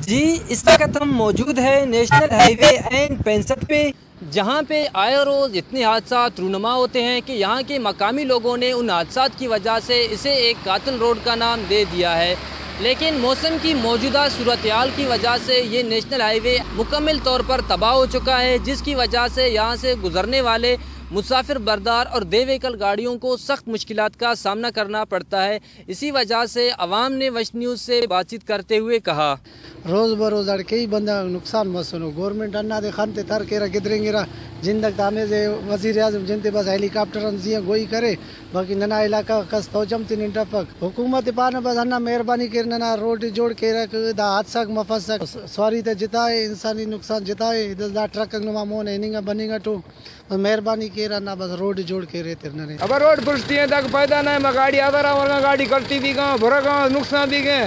जी, इस वक्त हम मौजूद है नेशनल हाईवे N65 पे, जहाँ पे आए रोज़ इतने हादसा रूनुमा होते हैं कि यहाँ के मकामी लोगों ने उन हादसा की वजह से इसे एक कातिल रोड का नाम दे दिया है। लेकिन मौसम की मौजूदा सूरत-ए-हाल की वजह से ये नेशनल हाईवे मुकम्मल तौर पर तबाह हो चुका है, जिसकी वजह से यहाँ से गुजरने वाले मुसाफिर बरदार और दे व्हीकल गाड़ियों को सख्त मुश्किलात का सामना करना पड़ता है। इसी वजह से अवाम ने वश न्यूज़ से बातचीत करते हुए कहा, रोज़ बरोज़ कई बंदा नुकसान मसनो गवर्नमेंट अन्ना दे खान ते तर केरा गिदरेंगेरा जिंदक तामे जे वजीर आजम जिनते बस हेलीकॉप्टर जी गोई करे बाकी नना इलाका कस तो चमती निंटपक हुकूमत पान बस अन्ना मेहरबानी कर नना रोड जोड़ के रख दा हादसा मफसक सॉरी ते जिताए इंसानी नुकसान जिताए दा ट्रक नुमा मोन हेनिंगा बनिंगा टू मेहरबानी केरा ना बस रोड जोड़ के रहते नने अब रोड पुष्टि है तक पैदा ना मैं गाड़ी आधा रहा गाड़ी कल्टी भी गए भरा गए नुकसान भी गए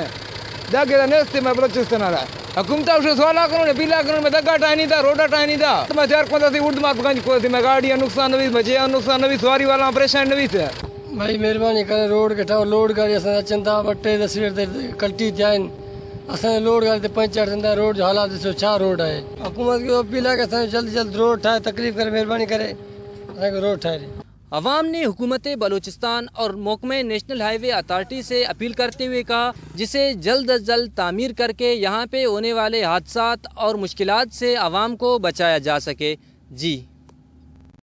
दागे नेस्ते में बलूचिस्तान आ रहा है हुकूमत उसे 16 करोड़ 20 करोड़ में दगा टाई नहीं था रोडा टाई नहीं था तो मैं चार को थी उर्द मात गंज को थी मैं गाड़ियां नुकसान भी बचे नुकसान भी सवारी वाला परेशान भी थे भाई मेहरबानी करे रोड के ठाव लोड गाड़ी असां अचनि था बटे तस्वीर ते कल्टी थिया आहिनि असांजे लोड गाड़ी ते पंचर थींदा रोड जो हालात ॾिसो छा रोड आहे हुकूमत खे अपील आहे कि असांजो जल्द जल्द रोड ठाहे तकलीफ़ करे मेहरबानी करे असांखे रोड ठाहे ॾे। अवाम ने हुकूमत बलूचिस्तान और महकमे नेशनल हाईवे अथॉरिटी से अपील करते हुए कहा जिसे जल्द अज जल्द तामीर करके यहाँ पे होने वाले हादसात और मुश्किलात से अवाम को बचाया जा सके। जी।